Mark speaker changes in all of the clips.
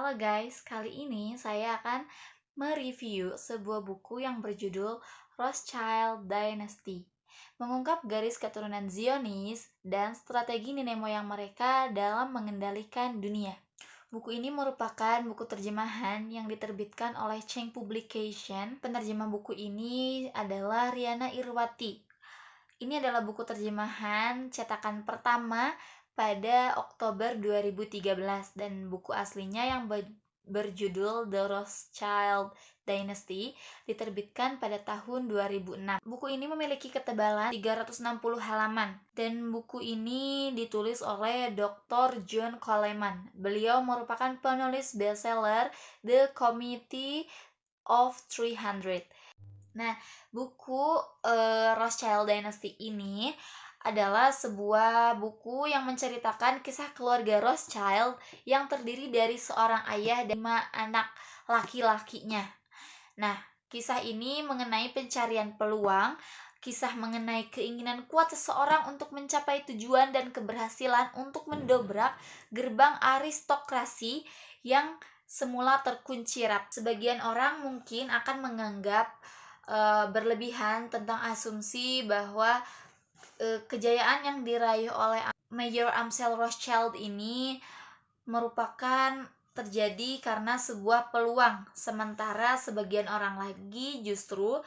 Speaker 1: Halo guys, kali ini saya akan mereview sebuah buku yang berjudul Rothschild Dynasty, mengungkap garis keturunan Zionis dan strategi nenek moyang mereka dalam mengendalikan dunia. Buku ini merupakan buku terjemahan yang diterbitkan oleh Cheng Publication. Penerjemah buku ini adalah Riana Irwati. Ini adalah buku terjemahan cetakan pertama pada Oktober 2013 dan buku aslinya yang berjudul The Rothschild Dynasty diterbitkan pada tahun 2006. Buku ini memiliki ketebalan 360 halaman dan buku ini ditulis oleh Dr. John Coleman. Beliau merupakan penulis bestseller The Committee of 300. Nah, buku Rothschild Dynasty ini adalah sebuah buku yang menceritakan kisah keluarga Rothschild yang terdiri dari seorang ayah dan 5 anak laki-lakinya. Nah, kisah ini mengenai pencarian peluang, kisah mengenai keinginan kuat seseorang untuk mencapai tujuan dan keberhasilan untuk mendobrak gerbang aristokrasi yang semula terkunci rapat. Sebagian orang mungkin akan menganggap berlebihan tentang asumsi bahwa kejayaan yang diraih oleh Mayer Amschel Rothschild ini merupakan terjadi karena sebuah peluang, sementara sebagian orang lagi justru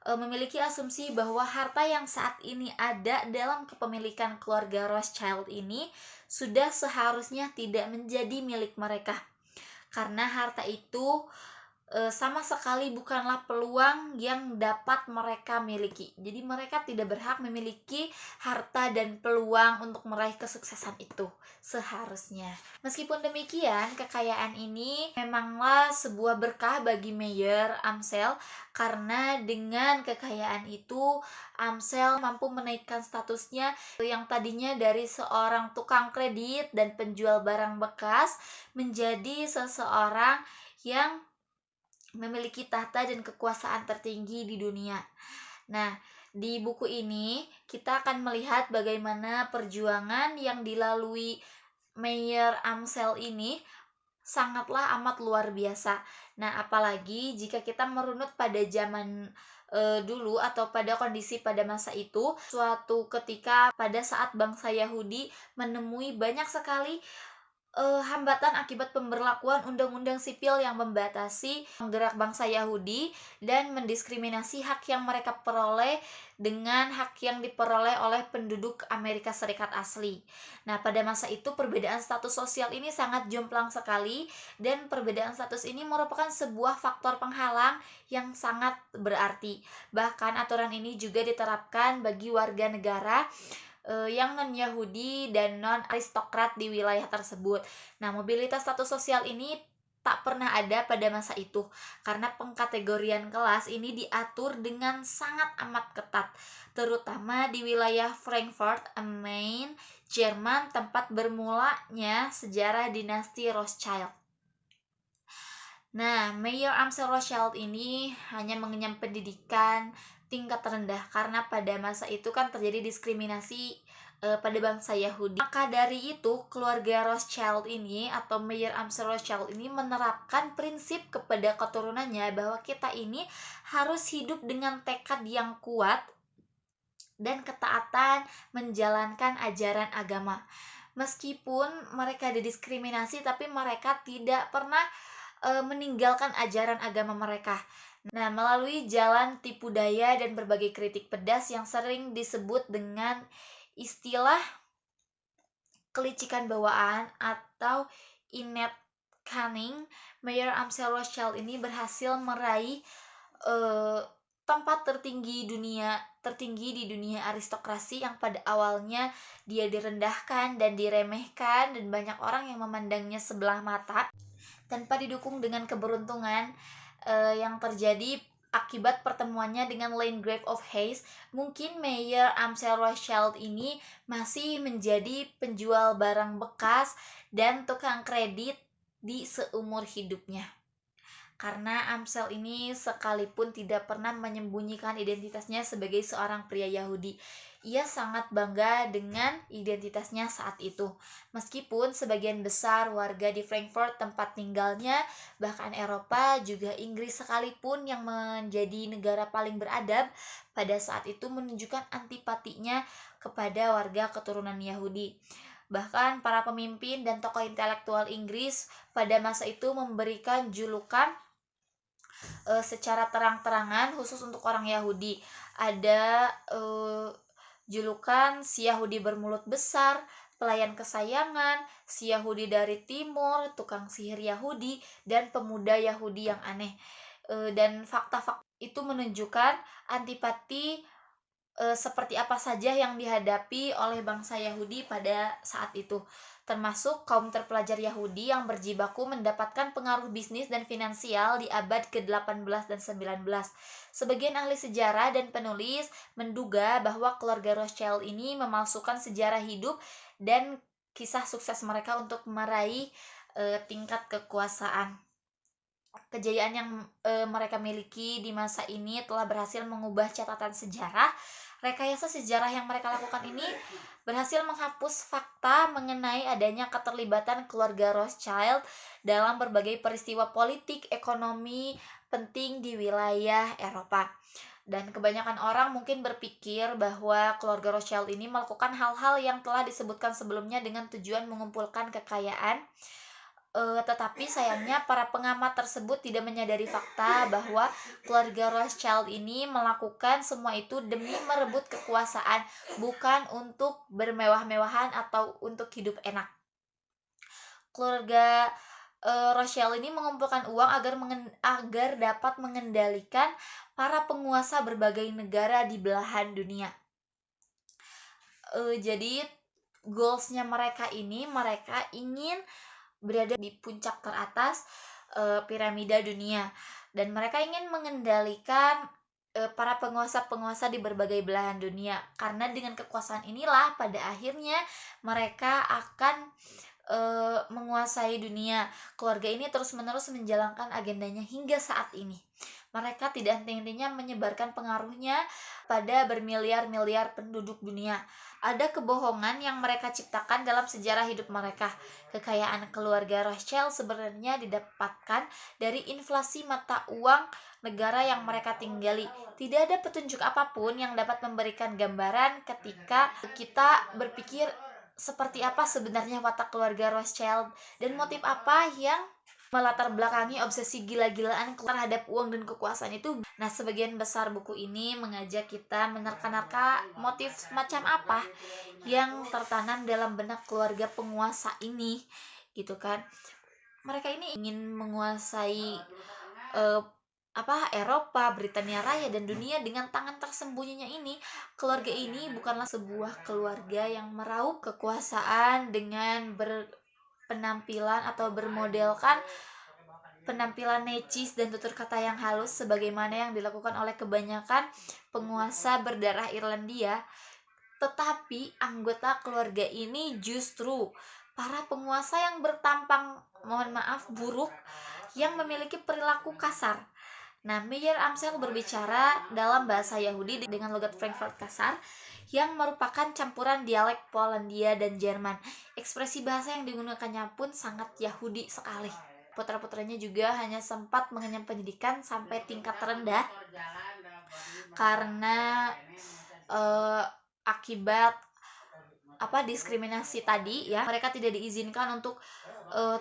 Speaker 1: memiliki asumsi bahwa harta yang saat ini ada dalam kepemilikan keluarga Rothschild ini sudah seharusnya tidak menjadi milik mereka, karena harta itu sama sekali bukanlah peluang yang dapat mereka miliki. Jadi mereka tidak berhak memiliki harta dan peluang untuk meraih kesuksesan itu seharusnya. Meskipun demikian, kekayaan ini memanglah sebuah berkah bagi Mayer Amschel, karena dengan kekayaan itu Amschel mampu menaikkan statusnya yang tadinya dari seorang tukang kredit dan penjual barang bekas menjadi seseorang yang memiliki tahta dan kekuasaan tertinggi di dunia. Nah, di buku ini kita akan melihat bagaimana perjuangan yang dilalui Mayer Amschel ini sangatlah amat luar biasa. Nah, apalagi jika kita merunut pada zaman dulu atau pada kondisi pada masa itu, suatu ketika pada saat bangsa Yahudi menemui banyak sekali hambatan akibat pemberlakuan undang-undang sipil yang membatasi gerak bangsa Yahudi dan mendiskriminasi hak yang mereka peroleh dengan hak yang diperoleh oleh penduduk Amerika Serikat asli. Nah, pada masa itu perbedaan status sosial ini sangat jomplang sekali, dan perbedaan status ini merupakan sebuah faktor penghalang yang sangat berarti. Bahkan aturan ini juga diterapkan bagi warga negara yang non-Yahudi dan non-aristokrat di wilayah tersebut. Nah, mobilitas status sosial ini tak pernah ada pada masa itu, karena pengkategorian kelas ini diatur dengan sangat amat ketat, terutama di wilayah Frankfurt am Main, Jerman, tempat bermulanya sejarah dinasti Rothschild. Nah, Mayer Amschel Rothschild ini hanya mengenyam pendidikan tingkat rendah karena pada masa itu kan terjadi diskriminasi pada bangsa Yahudi. Maka dari itu, keluarga Rothschild ini atau Mayer Amschel Rothschild ini menerapkan prinsip kepada keturunannya bahwa kita ini harus hidup dengan tekad yang kuat dan ketaatan menjalankan ajaran agama. Meskipun mereka didiskriminasi, tapi mereka tidak pernah meninggalkan ajaran agama mereka. Nah, melalui jalan tipu daya dan berbagai kritik pedas yang sering disebut dengan istilah kelicikan bawaan atau innate cunning, Mayer Amschel Rothschild ini berhasil meraih tempat tertinggi di dunia aristokrasi yang pada awalnya dia direndahkan dan diremehkan dan banyak orang yang memandangnya sebelah mata. Tanpa didukung dengan keberuntungan yang terjadi akibat pertemuannya dengan Landgrave of Hesse, mungkin Mayer Amschel Rothschild ini masih menjadi penjual barang bekas dan tukang kredit di seumur hidupnya. karena Amsel ini sekalipun tidak pernah menyembunyikan identitasnya sebagai seorang pria Yahudi. Ia sangat bangga dengan identitasnya saat itu. Meskipun sebagian besar warga di Frankfurt tempat tinggalnya, bahkan Eropa juga Inggris sekalipun yang menjadi negara paling beradab, pada saat itu menunjukkan antipatinya kepada warga keturunan Yahudi. Bahkan para pemimpin dan tokoh intelektual Inggris pada masa itu memberikan julukan secara terang-terangan khusus untuk orang Yahudi. Ada julukan si Yahudi bermulut besar, pelayan kesayangan, si Yahudi dari timur, tukang sihir Yahudi, dan pemuda Yahudi yang aneh. Dan fakta-fakta itu menunjukkan antipati seperti apa saja yang dihadapi oleh bangsa Yahudi pada saat itu, termasuk kaum terpelajar Yahudi yang berjibaku mendapatkan pengaruh bisnis dan finansial di abad ke-18 dan 19. Sebagian ahli sejarah dan penulis menduga bahwa keluarga Rothschild ini memalsukan sejarah hidup dan kisah sukses mereka untuk meraih tingkat kekuasaan. Kejayaan yang mereka miliki di masa ini telah berhasil mengubah catatan sejarah. Rekayasa sejarah yang mereka lakukan ini berhasil menghapus fakta mengenai adanya keterlibatan keluarga Rothschild dalam berbagai peristiwa politik, ekonomi penting di wilayah Eropa. Dan kebanyakan orang mungkin berpikir bahwa keluarga Rothschild ini melakukan hal-hal yang telah disebutkan sebelumnya dengan tujuan mengumpulkan kekayaan. Tetapi sayangnya para pengamat tersebut tidak menyadari fakta bahwa keluarga Rothschild ini melakukan semua itu demi merebut kekuasaan, bukan untuk bermewah-mewahan atau untuk hidup enak. Keluarga Rothschild ini mengumpulkan uang agar dapat mengendalikan para penguasa berbagai negara di belahan dunia. Jadi goalsnya mereka ingin berada di puncak teratas piramida dunia, dan mereka ingin mengendalikan para penguasa-penguasa di berbagai belahan dunia, karena dengan kekuasaan inilah pada akhirnya mereka akan menguasai dunia. Keluarga ini terus-menerus menjalankan agendanya hingga saat ini. Mereka tidak henti-hentinya menyebarkan pengaruhnya pada bermiliar-miliar penduduk dunia. Ada kebohongan yang mereka ciptakan dalam sejarah hidup mereka. Kekayaan keluarga Rothschild sebenarnya didapatkan dari inflasi mata uang negara yang mereka tinggali. Tidak ada petunjuk apapun yang dapat memberikan gambaran ketika kita berpikir seperti apa sebenarnya watak keluarga Rothschild dan motif apa yang melatar belakangi obsesi gila-gilaan terhadap uang dan kekuasaan itu. Nah, sebagian besar buku ini mengajak kita menerka-nerka motif macam apa yang tertanam dalam benak keluarga penguasa ini, gitu kan. Mereka ini ingin menguasai Eropa, Britania Raya, dan dunia dengan tangan tersembunyinya ini. Keluarga ini bukanlah sebuah keluarga yang meraup kekuasaan dengan penampilan atau bermodelkan penampilan necis dan tutur kata yang halus sebagaimana yang dilakukan oleh kebanyakan penguasa berdarah Irlandia. Tetapi anggota keluarga ini justru para penguasa yang bertampang, buruk, yang memiliki perilaku kasar. Nah, Meyer Amsel berbicara dalam bahasa Yahudi dengan logat Frankfurt kasar yang merupakan campuran dialek Polandia dan Jerman. Ekspresi bahasa yang digunakannya pun sangat Yahudi sekali. Putra-putranya juga hanya sempat mengenyam pendidikan sampai tingkat terendah karena akibat diskriminasi tadi ya. Mereka tidak diizinkan untuk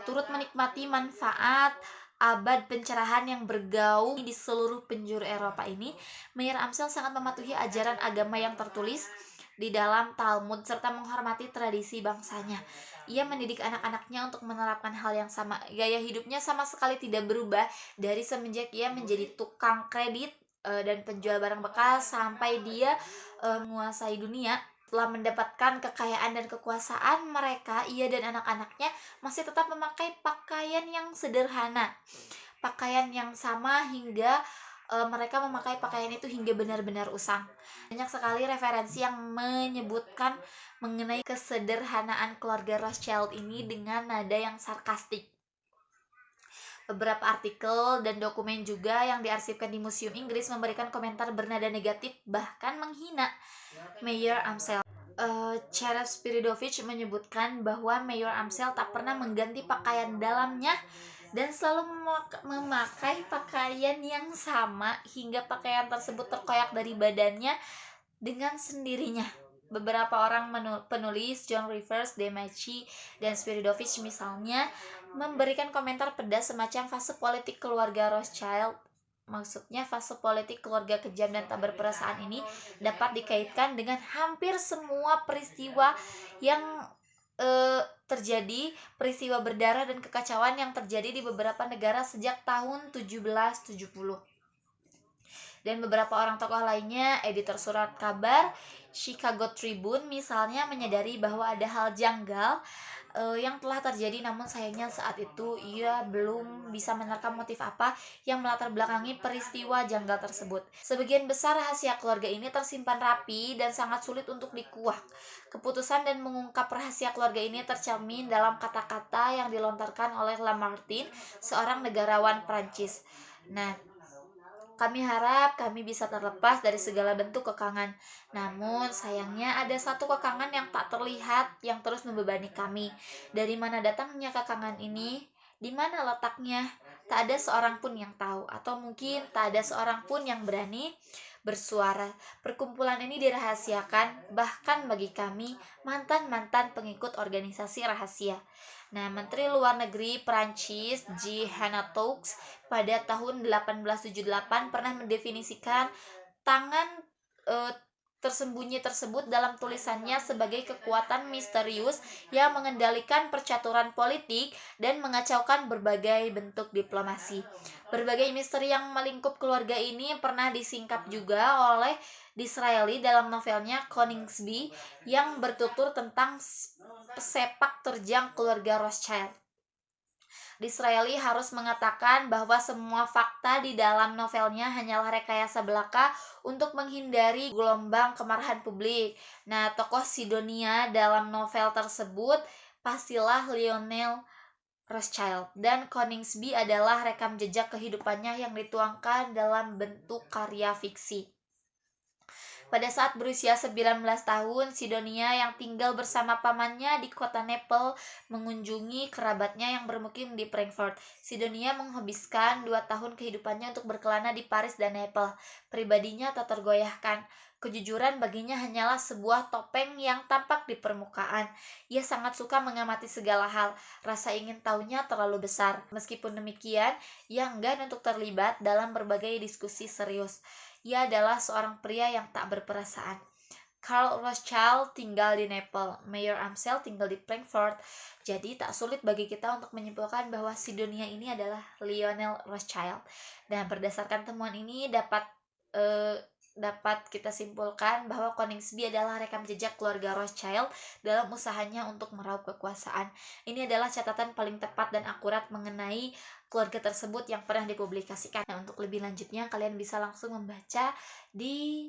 Speaker 1: turut menikmati manfaat abad pencerahan yang bergaung di seluruh penjuru Eropa ini. Meyer Amsel sangat mematuhi ajaran agama yang tertulis di dalam Talmud serta menghormati tradisi bangsanya. Ia mendidik anak-anaknya untuk menerapkan hal yang sama. Gaya hidupnya sama sekali tidak berubah dari semenjak ia menjadi tukang kredit dan penjual barang bekas sampai dia menguasai dunia. Setelah mendapatkan kekayaan dan kekuasaan, ia dan anak-anaknya masih tetap memakai pakaian yang sederhana, pakaian yang sama hingga mereka memakai pakaian itu hingga benar-benar usang. Banyak sekali referensi yang menyebutkan mengenai kesederhanaan keluarga Rothschild ini dengan nada yang sarkastik. Beberapa artikel dan dokumen juga yang diarsipkan di Museum Inggris memberikan komentar bernada negatif, bahkan menghina Mayor Amsel. Cherep Spiridovic menyebutkan bahwa Mayor Amsel tak pernah mengganti pakaian dalamnya dan selalu memakai pakaian yang sama hingga pakaian tersebut terkoyak dari badannya dengan sendirinya. Beberapa orang penulis John Rivers, Demaci, dan Spiridovic misalnya memberikan komentar pedas semacam fase politik keluarga Rothschild. Maksudnya fase politik keluarga kejam dan tak berperasaan ini dapat dikaitkan dengan hampir semua peristiwa yang terjadi, peristiwa berdarah dan kekacauan yang terjadi di beberapa negara sejak tahun 1770. Dan beberapa orang tokoh lainnya, editor surat kabar Chicago Tribune misalnya, menyadari bahwa ada hal janggal yang telah terjadi, namun sayangnya saat itu ia belum bisa menerka motif apa yang melatar belakangi peristiwa janggal tersebut. Sebagian besar rahasia keluarga ini tersimpan rapi dan sangat sulit untuk dikuak. Keputusan dan mengungkap rahasia keluarga ini tercermin dalam kata-kata yang dilontarkan oleh Lamartine, seorang negarawan Prancis. Nah, kami harap kami bisa terlepas dari segala bentuk kekangan. Namun, sayangnya ada satu kekangan yang tak terlihat yang terus membebani kami. Dari mana datangnya kekangan ini? Di mana letaknya? Tak ada seorang pun yang tahu, atau mungkin tak ada seorang pun yang berani bersuara. Perkumpulan ini dirahasiakan, bahkan bagi kami, mantan-mantan pengikut organisasi rahasia. Nah, Menteri Luar Negeri Prancis G. Hanatoux pada tahun 1878 pernah mendefinisikan tangan tersembunyi tersebut dalam tulisannya sebagai kekuatan misterius yang mengendalikan percaturan politik dan mengacaukan berbagai bentuk diplomasi. Berbagai misteri yang melingkup keluarga ini pernah disingkap juga oleh Disraeli dalam novelnya Coningsby yang bertutur tentang sepak terjang keluarga Rothschild. Disraeli harus mengatakan bahwa semua fakta di dalam novelnya hanyalah rekayasa belaka untuk menghindari gelombang kemarahan publik. Nah, tokoh Sidonia dalam novel tersebut pastilah Lionel Rothschild, dan Coningsby adalah rekam jejak kehidupannya yang dituangkan dalam bentuk karya fiksi. Pada saat berusia 19 tahun, Sidonia yang tinggal bersama pamannya di kota Naples mengunjungi kerabatnya yang bermukim di Frankfurt. Sidonia menghabiskan 2 tahun kehidupannya untuk berkelana di Paris dan Naples. Pribadinya tak tergoyahkan. Kejujuran baginya hanyalah sebuah topeng yang tampak di permukaan. Ia sangat suka mengamati segala hal. Rasa ingin tahunya terlalu besar. Meskipun demikian, ia enggan untuk terlibat dalam berbagai diskusi serius. Ia adalah seorang pria yang tak berperasaan. Karl Rothschild tinggal di Naples, Mayor Amsel tinggal di Frankfurt. Jadi tak sulit bagi kita untuk menyimpulkan bahwa Sidonia ini adalah Lionel Rothschild. Dan berdasarkan temuan ini dapat kita simpulkan bahwa Coningsby adalah rekam jejak keluarga Rothschild dalam usahanya untuk meraup kekuasaan. Ini adalah catatan paling tepat dan akurat mengenai keluarga tersebut yang pernah dipublikasikan. Nah, untuk lebih lanjutnya kalian bisa langsung membaca di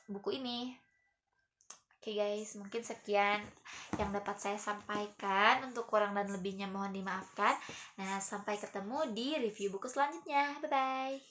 Speaker 1: buku ini. Oke guys, mungkin sekian yang dapat saya sampaikan. Untuk kurang dan lebihnya mohon dimaafkan. Nah, sampai ketemu di review buku selanjutnya. Bye-bye.